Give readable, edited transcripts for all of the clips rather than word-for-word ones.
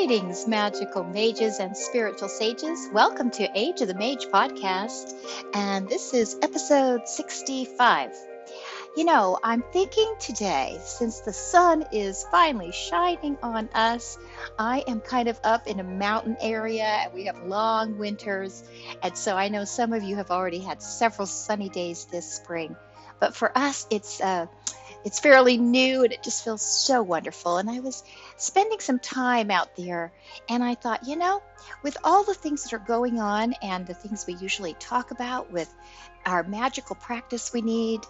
Greetings, magical mages and spiritual sages. Welcome to Age of the Mage podcast, and this is episode 65. I'm thinking today, since the sun is finally shining on us, I am kind of up in a mountain area and we have long winters. And so I know some of you have already had several sunny days this spring. But for us, it's fairly new and it just feels so wonderful. And I was spending some time out there and I thought, with all the things that are going on and the things we usually talk about with our magical practice we need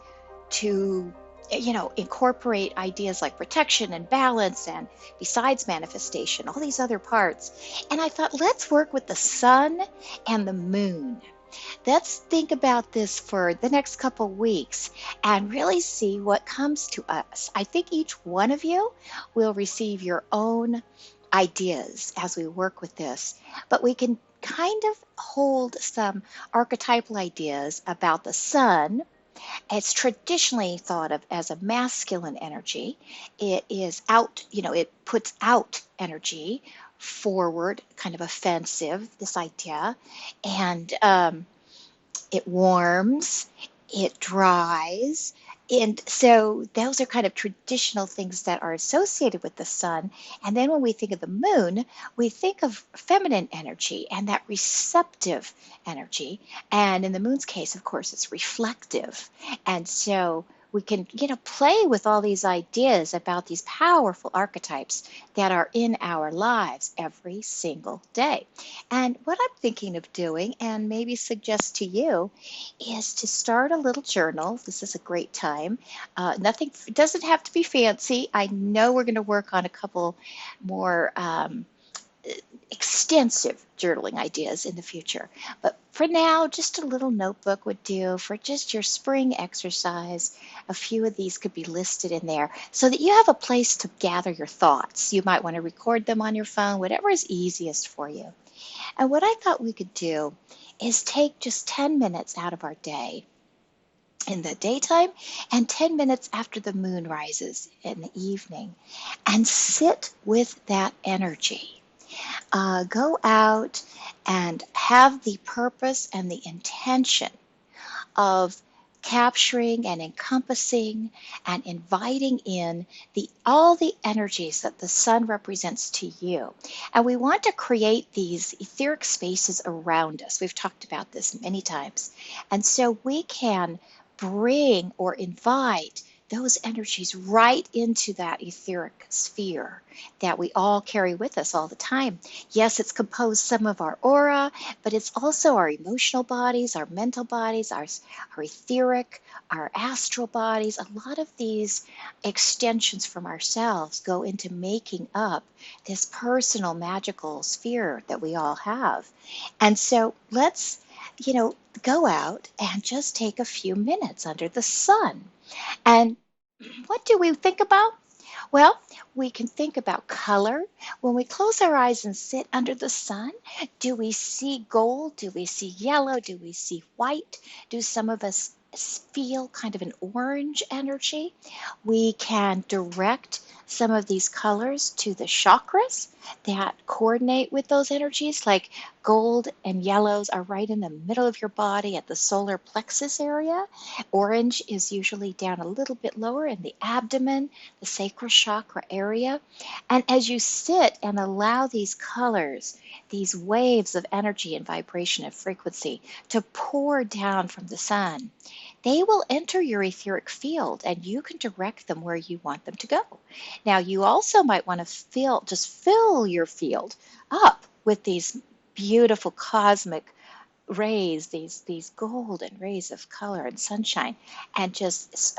to incorporate ideas like protection and balance and besides manifestation, all these other parts. And I thought, let's work with the sun and the moon. Let's think about this for the next couple weeks and really see what comes to us. I think each one of you will receive your own ideas as we work with this, but we can kind of hold some archetypal ideas about the sun. It's traditionally thought of as a masculine energy. It is out, it puts out energy forward, kind of offensive, this idea. And it warms, it dries. And so those are kind of traditional things that are associated with the sun. And then when we think of the moon, we think of feminine energy and that receptive energy. And in the moon's case, of course, it's reflective. And so we can, play with all these ideas about these powerful archetypes that are in our lives every single day. And what I'm thinking of doing, and maybe suggest to you, is to start a little journal. This is a great time. Nothing, it doesn't have to be fancy. I know we're going to work on a couple more extensive journaling ideas in the future. But for now, just a little notebook would do for just your spring exercise. A few of these could be listed in there so that you have a place to gather your thoughts. You might want to record them on your phone, whatever is easiest for you. And what I thought we could do is take just 10 minutes out of our day in the daytime and 10 minutes after the moon rises in the evening and sit with that energy. Go out and have the purpose and the intention of capturing and encompassing and inviting in all the energies that the sun represents to you. And we want to create these etheric spaces around us. We've talked about this many times. And so we can bring or invite those energies right into that etheric sphere that we all carry with us all the time. Yes, it's composed some of our aura, but it's also our emotional bodies, our mental bodies, our etheric, our astral bodies. A lot of these extensions from ourselves go into making up this personal magical sphere that we all have. And so let's, go out and just take a few minutes under the sun. And what do we think about? Well, we can think about color. When we close our eyes and sit under the sun, do we see gold? Do we see yellow? Do we see white? Do some of us feel kind of an orange energy? We can direct some of these colors to the chakras that coordinate with those energies, like gold and yellows are right in the middle of your body at the solar plexus area. Orange is usually down a little bit lower in the abdomen, the sacral chakra area. And as you sit and allow these colors, these waves of energy and vibration and frequency to pour down from the sun, they will enter your etheric field and you can direct them where you want them to go. Now, you also might want to fill your field up with these beautiful cosmic rays, these golden rays of color and sunshine, and just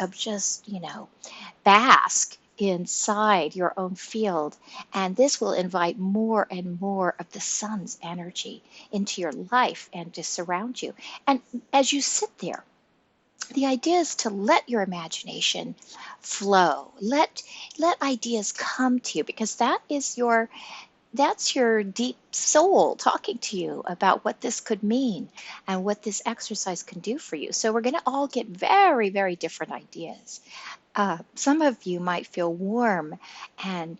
bask inside your own field. And this will invite more and more of the sun's energy into your life and to surround you. And as you sit there, the idea is to let your imagination flow. Let ideas come to you, because that's your deep soul talking to you about what this could mean and what this exercise can do for you. So we're going to all get very, very different ideas. Some of you might feel warm and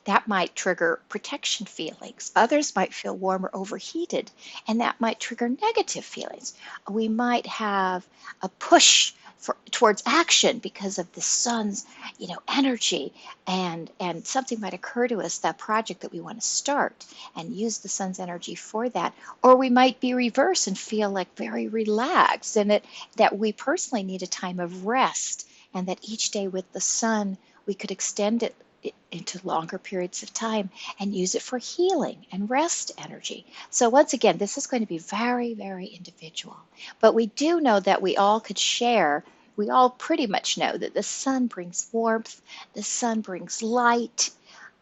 that might trigger protection feelings. Others might feel warm or overheated, and that might trigger negative feelings. We might have a push towards action because of the sun's, energy, and something might occur to us, that project that we want to start, and use the sun's energy for that. Or we might be reverse and feel like very relaxed, and that we personally need a time of rest, and that each day with the sun we could extend it into longer periods of time and use it for healing and rest energy. So once again, this is going to be very, very individual. But we do know that we all could share, we all pretty much know that the sun brings warmth, the sun brings light,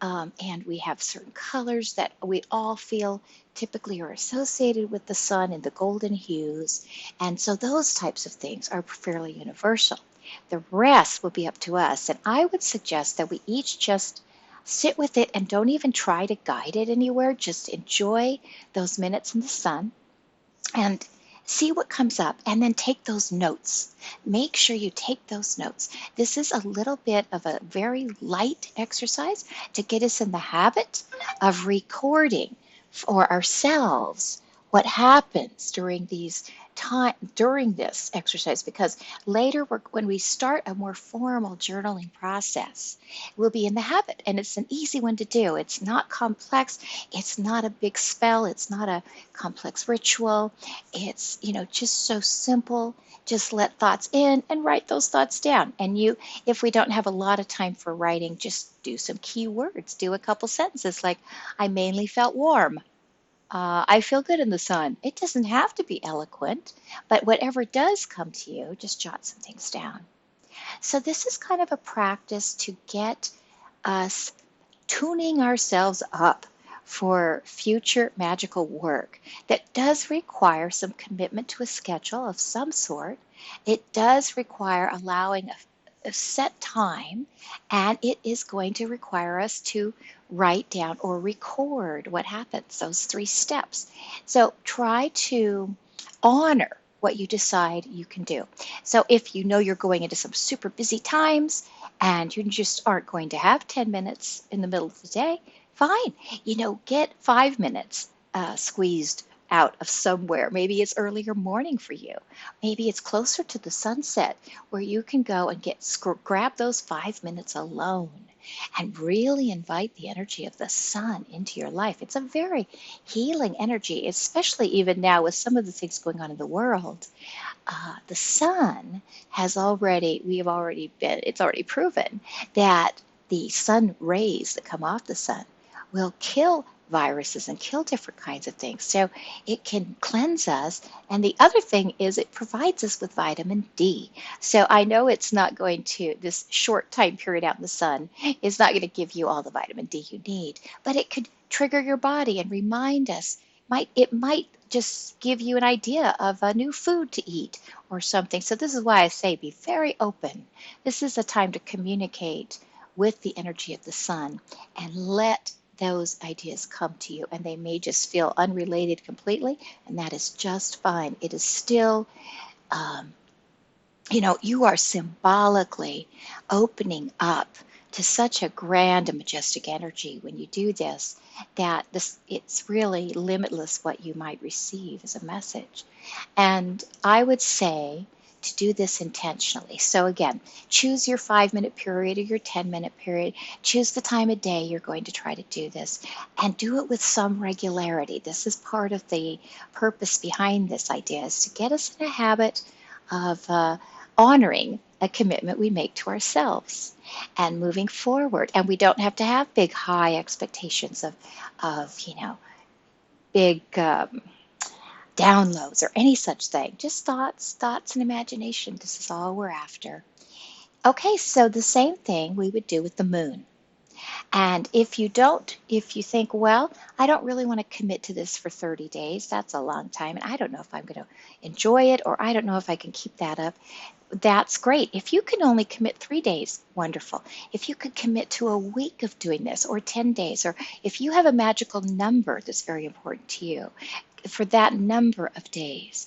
and we have certain colors that we all feel typically are associated with the sun in the golden hues. And so those types of things are fairly universal. The rest will be up to us. And I would suggest that we each just sit with it and don't even try to guide it anywhere. Just enjoy those minutes in the sun and see what comes up, and then take those notes. Make sure you take those notes. This is a little bit of a very light exercise to get us in the habit of recording for ourselves what happens during this exercise, because later when we start a more formal journaling process, we'll be in the habit, and it's an easy one to do. It's not complex, it's not a big spell, it's not a complex ritual. It's just so simple. Just let thoughts in and write those thoughts down. And if we don't have a lot of time for writing, just do some key words. Do a couple sentences like, I mainly felt warm. I feel good in the sun. It doesn't have to be eloquent, but whatever does come to you, just jot some things down. So this is kind of a practice to get us tuning ourselves up for future magical work that does require some commitment to a schedule of some sort. It does require allowing a set time, and it is going to require us to write down or record what happens, those 3 steps. So try to honor what you decide you can do. So if you know you're going into some super busy times and you just aren't going to have 10 minutes in the middle of the day, fine. Get 5 minutes squeezed out of somewhere. Maybe it's earlier morning for you. Maybe it's closer to the sunset where you can go and grab those 5 minutes alone and really invite the energy of the sun into your life. It's a very healing energy, especially even now with some of the things going on in the world. The sun it's already proven that the sun rays that come off the sun will kill viruses and kill different kinds of things. So it can cleanse us. And the other thing is it provides us with vitamin D. So I know this short time period out in the sun is not going to give you all the vitamin D you need, but it could trigger your body and remind us. It might just give you an idea of a new food to eat or something. So this is why I say be very open. This is a time to communicate with the energy of the sun and let those ideas come to you, and they may just feel unrelated completely, and that is just fine. It is still, you are symbolically opening up to such a grand and majestic energy when you do this, that it's really limitless what you might receive as a message. And I would say to do this intentionally. So again, choose your 5-minute period or your 10-minute period. Choose the time of day you're going to try to do this, and do it with some regularity. This is part of the purpose behind this idea, is to get us in a habit of honoring a commitment we make to ourselves and moving forward. And we don't have to have big, high expectations of big downloads or any such thing. Just thoughts and imagination. This is all we're after. Okay, so the same thing we would do with the moon. And if you think, well, I don't really want to commit to this for 30 days, that's a long time, and I don't know if I'm going to enjoy it, or I don't know if I can keep that up, that's great. If you can only commit 3 days, wonderful. If you could commit to a week of doing this, or 10 days, or if you have a magical number that's very important to you, for that number of days.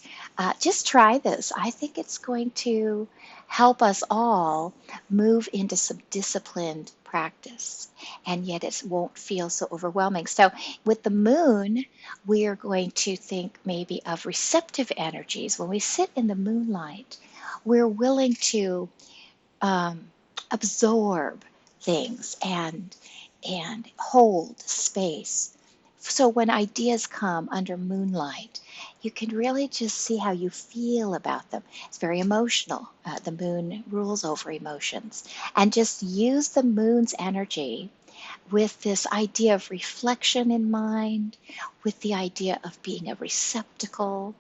Just try this. I think it's going to help us all move into some disciplined practice, and yet it won't feel so overwhelming. So, with the moon, we are going to think maybe of receptive energies. When we sit in the moonlight, we're willing to um, absorb things and hold space. So when ideas come under moonlight, you can really just see how you feel about them. It's very emotional. The moon rules over emotions. And just use the moon's energy with this idea of reflection in mind, with the idea of being a receptacle,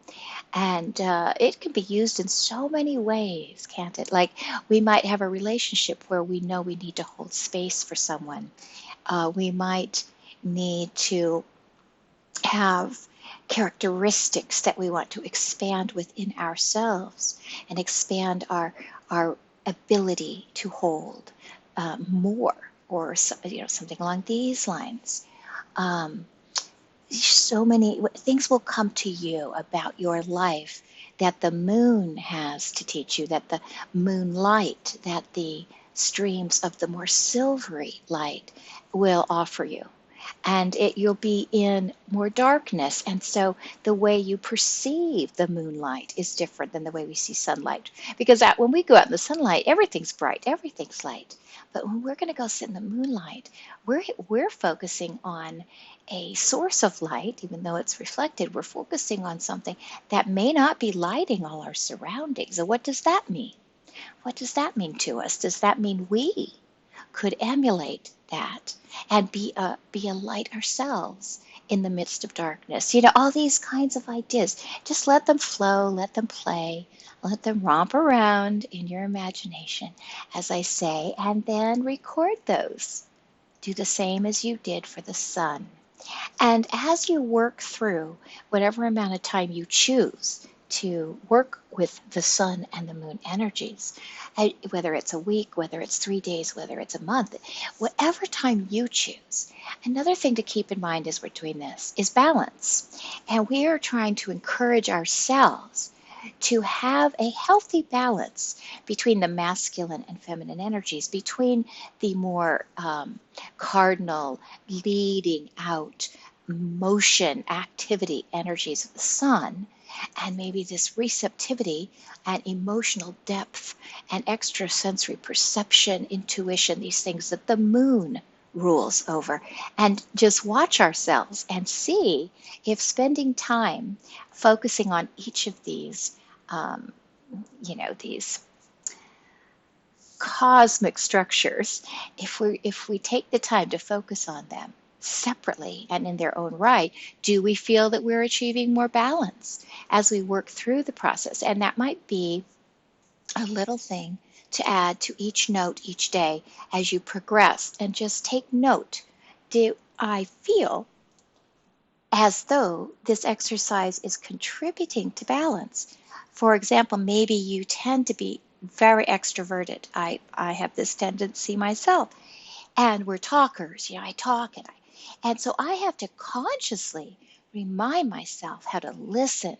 and it can be used in so many ways, can't it? Like we might have a relationship where we know we need to hold space for someone. We might need to have characteristics that we want to expand within ourselves and expand our ability to hold more, or something along these lines. Um, so many things will come to you about your life that the moon has to teach you, that the moonlight, that the streams of the more silvery light will offer you. And you'll be in more darkness, and so the way you perceive the moonlight is different than the way we see sunlight. Because when we go out in the sunlight, everything's bright, everything's light. But when we're going to go sit in the moonlight, we're focusing on a source of light, even though it's reflected. We're focusing on something that may not be lighting all our surroundings. And what does that mean? What does that mean to us? Does that mean we could emulate that and be a light ourselves in the midst of darkness? All these kinds of ideas. Just let them flow, let them play, let them romp around in your imagination, as I say, and then record those. Do the same as you did for the sun. And as you work through whatever amount of time you choose to work with the sun and the moon energies, whether it's a week, whether it's 3 days, whether it's a month, whatever time you choose. Another thing to keep in mind as we're doing this is balance. And we are trying to encourage ourselves to have a healthy balance between the masculine and feminine energies, between the more cardinal, leading out, motion, activity energies of the sun, and maybe this receptivity and emotional depth and extrasensory perception, intuition, these things that the moon rules over. And just watch ourselves and see if spending time focusing on each of these, these cosmic structures, if we take the time to focus on them separately and in their own right, do we feel that we're achieving more balance as we work through the process? And that might be a little thing to add to each note each day as you progress, and just take note. Do I feel as though this exercise is contributing to balance? For example, maybe you tend to be very extroverted. I have this tendency myself. And we're talkers. I talk and so I have to consciously remind myself how to listen,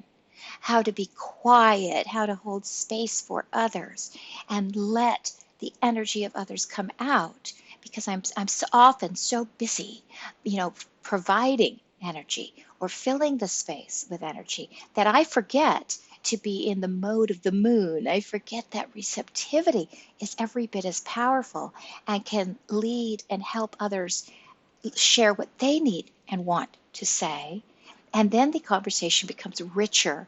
how to be quiet, how to hold space for others, and let the energy of others come out, because I'm so often so busy, providing energy or filling the space with energy, that I forget to be in the mode of the moon. I forget that receptivity is every bit as powerful and can lead and help others share what they need and want to say. And then the conversation becomes richer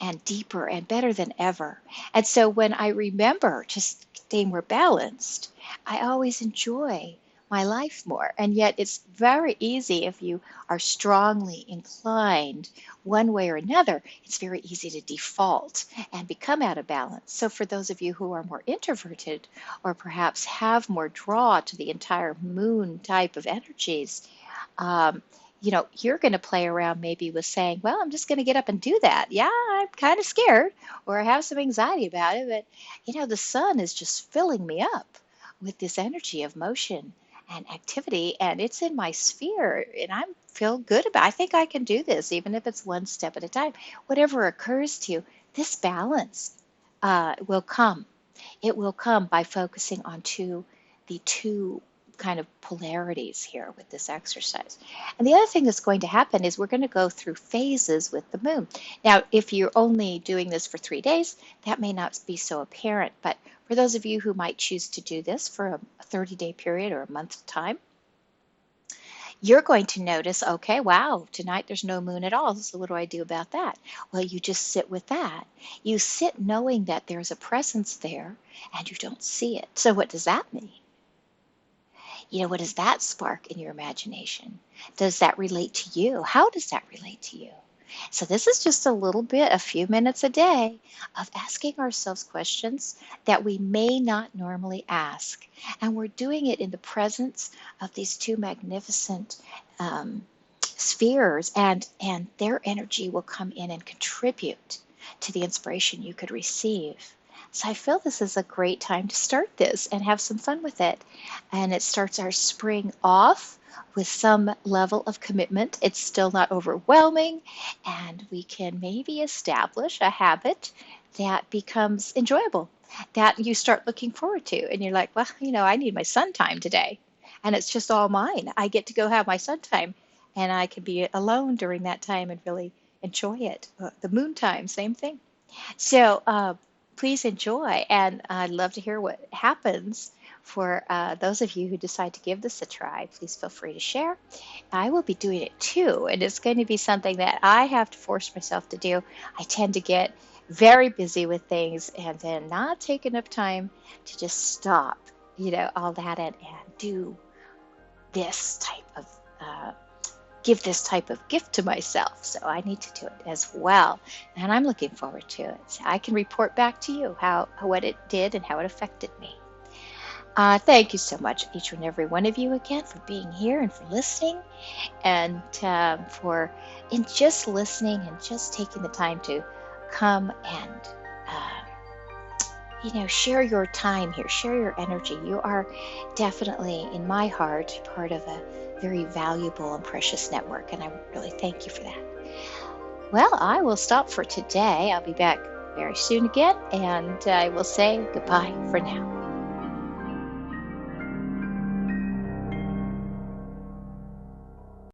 and deeper and better than ever. And so when I remember to stay more balanced, I always enjoy my life more. And yet it's very easy, if you are strongly inclined one way or another, it's very easy to default and become out of balance. So for those of you who are more introverted, or perhaps have more draw to the entire moon type of energies, you're going to play around maybe with saying, well, I'm just going to get up and do that. Yeah, I'm kind of scared, or I have some anxiety about it, but the sun is just filling me up with this energy of motion and activity, and it's in my sphere, and I feel good about it. I think I can do this, even if it's one step at a time. Whatever occurs to you, this balance will come. It will come by focusing on the two kind of polarities here with this exercise. And the other thing that's going to happen is we're going to go through phases with the moon. Now, if you're only doing this for 3 days, that may not be so apparent, but for those of you who might choose to do this for a 30-day period or a month's time, you're going to notice, okay, wow, tonight there's no moon at all. So what do I do about that? Well, you just sit with that. You sit knowing that there's a presence there and you don't see it. So what does that mean? What does that spark in your imagination? Does that relate to you? How does that relate to you? So this is just a little bit, a few minutes a day of asking ourselves questions that we may not normally ask. And we're doing it in the presence of these two magnificent spheres, and their energy will come in and contribute to the inspiration you could receive. So I feel this is a great time to start this and have some fun with it. And it starts our spring off with some level of commitment. It's still not overwhelming, and we can maybe establish a habit that becomes enjoyable, that you start looking forward to. And you're like, well, I need my sun time today. And it's just all mine. I get to go have my sun time, and I can be alone during that time and really enjoy it. The moon time, same thing. So please enjoy, and I'd love to hear what happens for those of you who decide to give this a try. Please feel free to share. I will be doing it too, and it's going to be something that I have to force myself to do. I tend to get very busy with things and then not take enough time to just stop, all that and do this type of give this type of gift to myself. So I need to do it as well. And I'm looking forward to it. So I can report back to you what it did and how it affected me. Thank you so much, each and every one of you, again, for being here and for listening, and for just listening and just taking the time to come and share your time here, share your energy. You are definitely, in my heart, part of a very valuable and precious network, and I really thank you for that. Well, I will stop for today. I'll be back very soon again, and I will say goodbye for now.